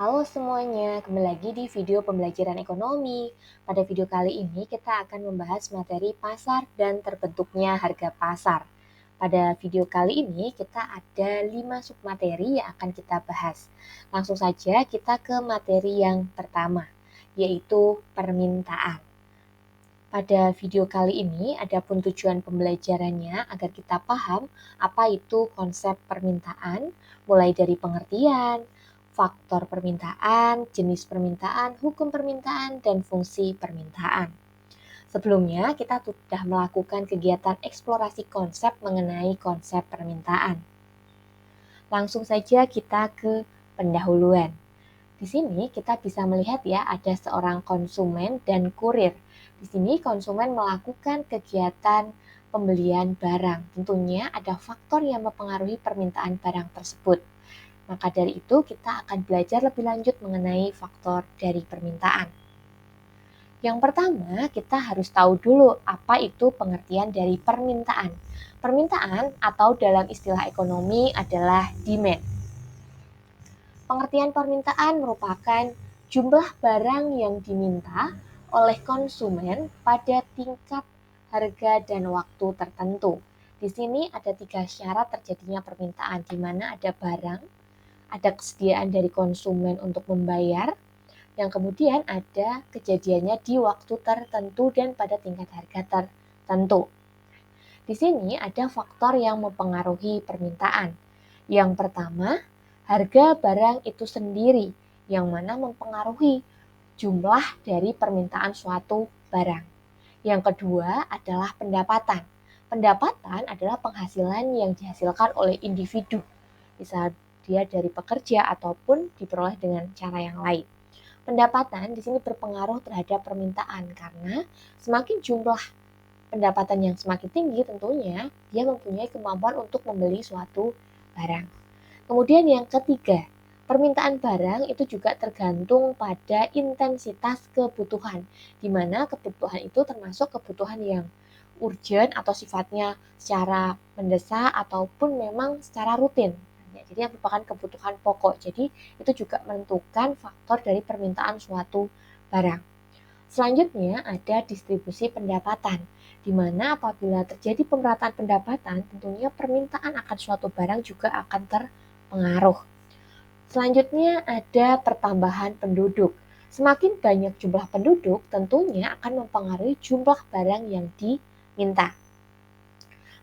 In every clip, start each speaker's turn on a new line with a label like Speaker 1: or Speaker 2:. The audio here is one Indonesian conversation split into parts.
Speaker 1: Halo semuanya, kembali lagi di video pembelajaran ekonomi. Pada video kali ini kita akan membahas materi pasar dan terbentuknya harga pasar. Pada video kali ini kita ada 5 submateri yang akan kita bahas. Langsung saja kita ke materi yang pertama, yaitu permintaan. Pada video kali ini, adapun tujuan pembelajarannya agar kita paham apa itu konsep permintaan, mulai dari pengertian, faktor permintaan, jenis permintaan, hukum permintaan, dan fungsi permintaan. Sebelumnya, kita sudah melakukan kegiatan eksplorasi konsep mengenai konsep permintaan. Langsung saja kita ke pendahuluan. Di sini kita bisa melihat ya ada seorang konsumen dan kurir. Di sini konsumen melakukan kegiatan pembelian barang. Tentunya ada faktor yang mempengaruhi permintaan barang tersebut. Maka dari itu kita akan belajar lebih lanjut mengenai faktor dari permintaan. Yang pertama, kita harus tahu dulu apa itu pengertian dari permintaan. Permintaan atau dalam istilah ekonomi adalah demand. Pengertian permintaan merupakan jumlah barang yang diminta oleh konsumen pada tingkat harga dan waktu tertentu. Di sini ada 3 syarat terjadinya permintaan, di mana ada barang, ada kesediaan dari konsumen untuk membayar, yang kemudian ada kejadiannya di waktu tertentu dan pada tingkat harga tertentu. Di sini ada faktor yang mempengaruhi permintaan. Yang pertama, harga barang itu sendiri yang mana mempengaruhi jumlah dari permintaan suatu barang. Yang kedua adalah pendapatan. Pendapatan adalah penghasilan yang dihasilkan oleh individu, bisa dia dari pekerja ataupun diperoleh dengan cara yang lain. Pendapatan di sini berpengaruh terhadap permintaan karena semakin jumlah pendapatan yang semakin tinggi tentunya dia mempunyai kemampuan untuk membeli suatu barang. Kemudian yang ketiga, permintaan barang itu juga tergantung pada intensitas kebutuhan, di mana kebutuhan itu termasuk kebutuhan yang urgent atau sifatnya secara mendesak ataupun memang secara rutin. Jadi yang merupakan kebutuhan pokok. Jadi itu juga menentukan faktor dari permintaan suatu barang. Selanjutnya ada distribusi pendapatan, di mana apabila terjadi pemerataan pendapatan, tentunya permintaan akan suatu barang juga akan terpengaruh. Selanjutnya ada pertambahan penduduk. Semakin banyak jumlah penduduk, tentunya akan mempengaruhi jumlah barang yang diminta.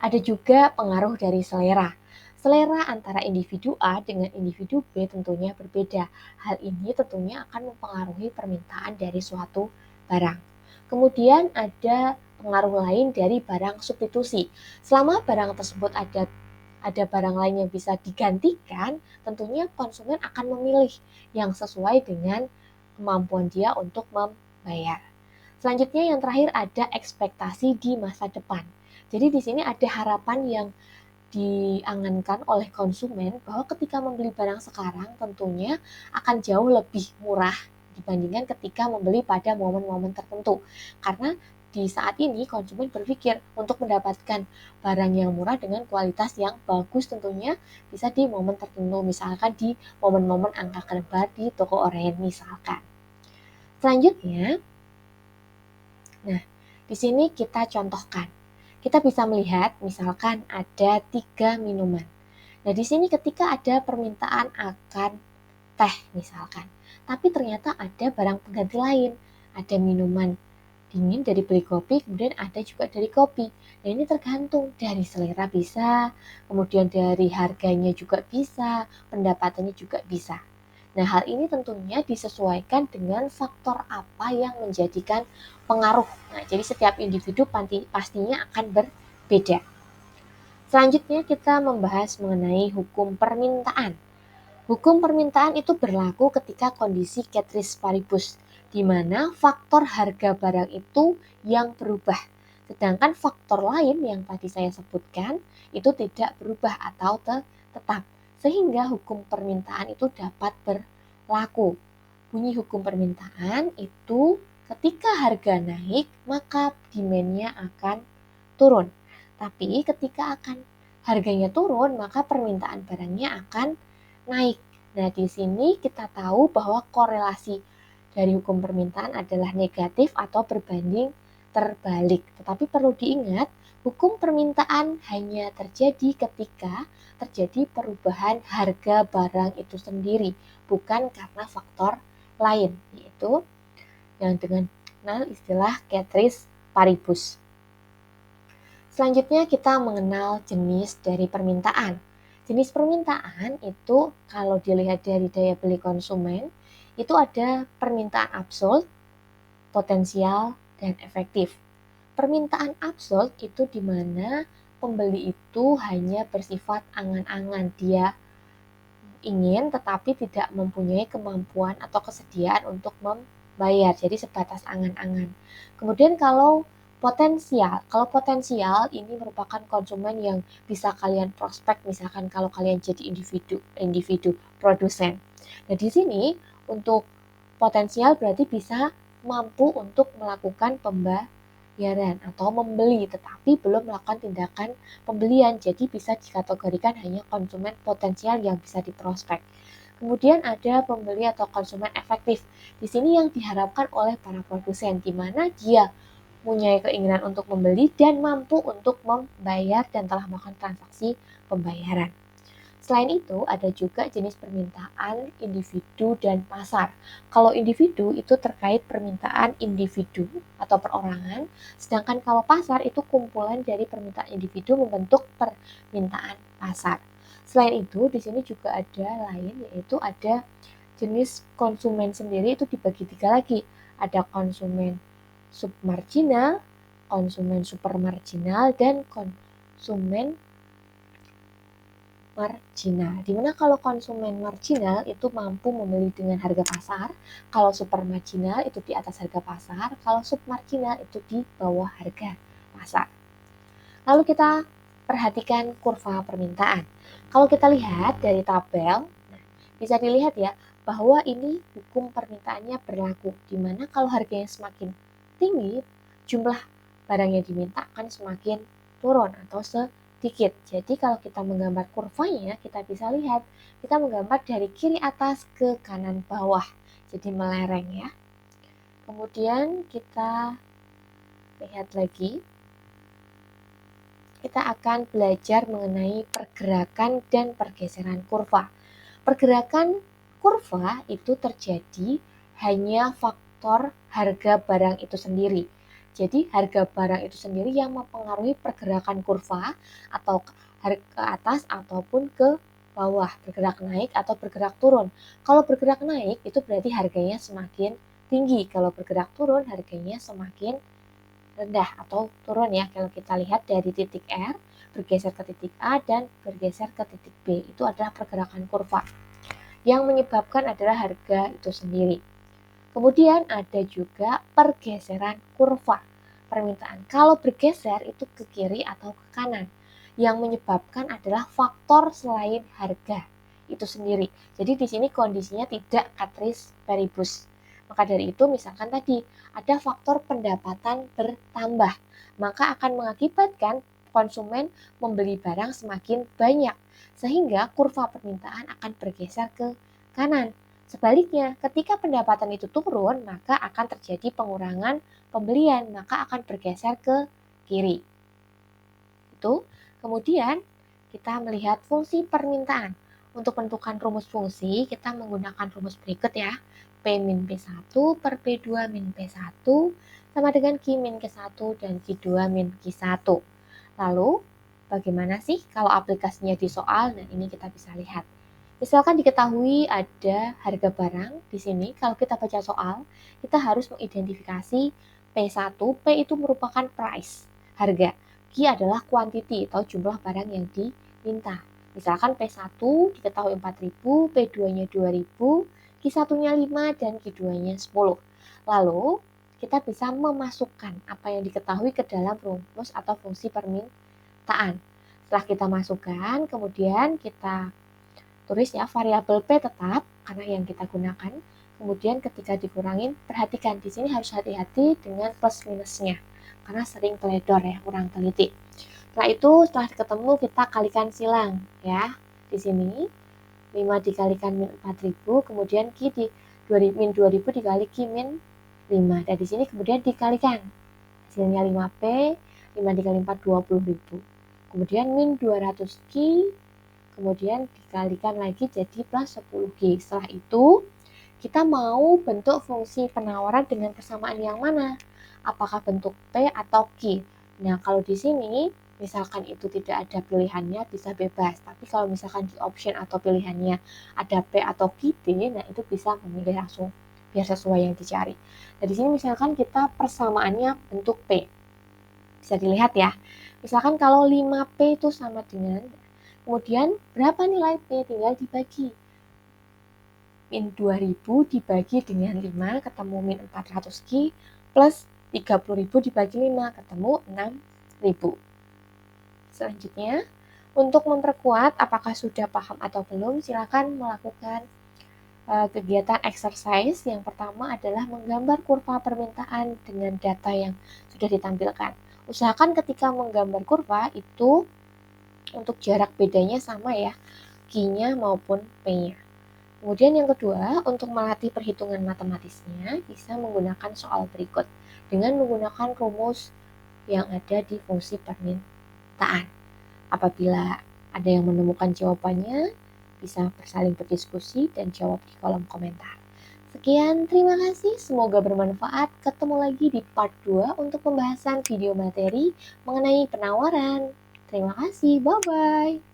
Speaker 1: Ada juga pengaruh dari selera. Selera antara individu A dengan individu B tentunya berbeda. Hal ini tentunya akan mempengaruhi permintaan dari suatu barang. Kemudian ada pengaruh lain dari barang substitusi. Selama barang tersebut ada barang lain yang bisa digantikan, tentunya konsumen akan memilih yang sesuai dengan kemampuan dia untuk membayar. Selanjutnya yang terakhir ada ekspektasi di masa depan. Jadi di sini ada harapan yang diangankan oleh konsumen bahwa ketika membeli barang sekarang tentunya akan jauh lebih murah dibandingkan ketika membeli pada momen-momen tertentu. Karena di saat ini konsumen berpikir untuk mendapatkan barang yang murah dengan kualitas yang bagus tentunya bisa di momen tertentu, misalkan di momen-momen angka lebar di toko oranye misalkan. Selanjutnya, nah di sini kita contohkan. Kita bisa melihat misalkan ada 3 minuman. Nah di sini ketika ada permintaan akan teh misalkan, tapi ternyata ada barang pengganti lain, ada minuman dingin dari beli kopi, kemudian ada juga dari kopi. Nah ini tergantung dari selera bisa, kemudian dari harganya juga bisa, pendapatannya juga bisa. Nah hal ini tentunya disesuaikan dengan faktor apa yang menjadikan pengaruh. Nah jadi setiap individu pastinya akan berbeda. Selanjutnya kita membahas mengenai hukum permintaan. Hukum permintaan itu berlaku ketika kondisi ceteris paribus, di mana faktor harga barang itu yang berubah. Sedangkan faktor lain yang tadi saya sebutkan itu tidak berubah atau tetap. Sehingga hukum permintaan itu dapat berlaku. Bunyi hukum permintaan itu ketika harga naik, maka demand-nya akan turun. Tapi ketika akan harganya turun, maka permintaan barangnya akan naik. Nah, di sini kita tahu bahwa korelasi dari hukum permintaan adalah negatif atau berbanding terbalik. Tetapi perlu diingat, hukum permintaan hanya terjadi ketika terjadi perubahan harga barang itu sendiri, bukan karena faktor lain, yaitu yang dengan istilah ceteris paribus. Selanjutnya kita mengenal jenis dari permintaan. Jenis permintaan itu kalau dilihat dari daya beli konsumen, itu ada permintaan absolut, potensial, dan efektif. Permintaan absolut itu di mana pembeli itu hanya bersifat angan-angan, dia ingin tetapi tidak mempunyai kemampuan atau kesediaan untuk membayar, jadi sebatas angan-angan. Kemudian kalau potensial ini merupakan konsumen yang bisa kalian prospek, misalkan kalau kalian jadi individu produsen. Nah, di sini untuk potensial berarti bisa mampu untuk melakukan pembayaran atau membeli tetapi belum melakukan tindakan pembelian, jadi bisa dikategorikan hanya konsumen potensial yang bisa diprospek. Kemudian ada pembeli atau konsumen efektif. Di sini yang diharapkan oleh para produsen, di mana dia mempunyai keinginan untuk membeli dan mampu untuk membayar dan telah melakukan transaksi pembayaran. Selain itu, ada juga jenis permintaan individu dan pasar. Kalau individu itu terkait permintaan individu atau perorangan, sedangkan kalau pasar itu kumpulan dari permintaan individu membentuk permintaan pasar. Selain itu, di sini juga ada lain, yaitu ada jenis konsumen sendiri itu dibagi 3 lagi. Ada konsumen submarginal, konsumen supermarginal, dan konsumen marginal. Dimana kalau konsumen marginal itu mampu membeli dengan harga pasar, kalau supermarginal itu di atas harga pasar, kalau submarginal itu di bawah harga pasar. Lalu kita perhatikan kurva permintaan. Kalau kita lihat dari tabel, bisa dilihat ya bahwa ini hukum permintaannya berlaku, dimana kalau harganya semakin tinggi, jumlah barang yang diminta akan semakin turun atau sedikit. Jadi kalau kita menggambar kurvanya, kita bisa lihat, kita menggambar dari kiri atas ke kanan bawah, jadi melereng ya. Kemudian kita lihat lagi, kita akan belajar mengenai pergerakan dan pergeseran kurva. Pergerakan kurva itu terjadi hanya faktor harga barang itu sendiri. Jadi harga barang itu sendiri yang mempengaruhi pergerakan kurva atau ke atas ataupun ke bawah, bergerak naik atau bergerak turun. Kalau bergerak naik itu berarti harganya semakin tinggi. Kalau bergerak turun harganya semakin rendah atau turun ya. Kalau kita lihat dari titik R bergeser ke titik A dan bergeser ke titik B, itu adalah pergerakan kurva. Yang menyebabkan adalah harga itu sendiri. Kemudian ada juga pergeseran kurva permintaan. Kalau bergeser itu ke kiri atau ke kanan. Yang menyebabkan adalah faktor selain harga itu sendiri. Jadi di sini kondisinya tidak ceteris paribus. Maka dari itu misalkan tadi ada faktor pendapatan bertambah, maka akan mengakibatkan konsumen membeli barang semakin banyak, sehingga kurva permintaan akan bergeser ke kanan. Sebaliknya, ketika pendapatan itu turun, maka akan terjadi pengurangan pembelian, maka akan bergeser ke kiri. Itu. Kemudian, kita melihat fungsi permintaan. Untuk menentukan rumus fungsi, kita menggunakan rumus berikut ya. P min P1 per P2 min P1 sama dengan Q min Q1 dan Q2 min Q1. Lalu, bagaimana sih kalau aplikasinya di soal? Nah, ini kita bisa lihat. Misalkan diketahui ada harga barang di sini, kalau kita baca soal, kita harus mengidentifikasi P1, P itu merupakan price, harga. Q adalah quantity atau jumlah barang yang diminta. Misalkan P1 diketahui 4.000, P2-nya 2.000, Q1-nya 5, dan Q2-nya 10. Lalu, kita bisa memasukkan apa yang diketahui ke dalam rumus atau fungsi permintaan. Setelah kita masukkan, kemudian kita tulis ya variabel P tetap karena yang kita gunakan. Kemudian ketika dikurangin, perhatikan di sini harus hati-hati dengan plus minusnya karena sering teledor ya, kurang teliti. Setelah itu setelah ketemu kita kalikan silang ya. Di sini 5 dikalikan min 4000, kemudian Q di min 2000 dikali Q min 5. Dan di sini kemudian dikalikan. Hasilnya 5P, 5 dikali 4, 20.000. Kemudian min 200 Q, kemudian dikalikan lagi jadi plus 10Q. Setelah itu, kita mau bentuk fungsi penawaran dengan persamaan yang mana? Apakah bentuk P atau Q? Nah, kalau di sini, misalkan itu tidak ada pilihannya, bisa bebas. Tapi kalau misalkan di option atau pilihannya ada P atau QD, nah itu bisa memilih langsung, biar sesuai yang dicari. Nah, di sini misalkan kita persamaannya bentuk P. Bisa dilihat ya. Misalkan kalau 5P itu sama dengan, kemudian berapa nilai P? Tinggal dibagi. Min 2000 dibagi dengan 5, ketemu min 400 Q, plus 30.000 dibagi 5, ketemu 6.000. Selanjutnya, untuk memperkuat apakah sudah paham atau belum, silakan melakukan kegiatan exercise. Yang pertama adalah menggambar kurva permintaan dengan data yang sudah ditampilkan. Usahakan ketika menggambar kurva itu untuk jarak bedanya sama ya, Q-nya maupun P-nya. Kemudian yang kedua, untuk melatih perhitungan matematisnya, bisa menggunakan soal berikut dengan menggunakan rumus yang ada di fungsi permintaan. Apabila ada yang menemukan jawabannya, bisa bersaling berdiskusi dan jawab di kolom komentar. Sekian, terima kasih. Semoga bermanfaat. Ketemu lagi di part 2 untuk pembahasan video materi mengenai penawaran. Terima kasih. Bye-bye.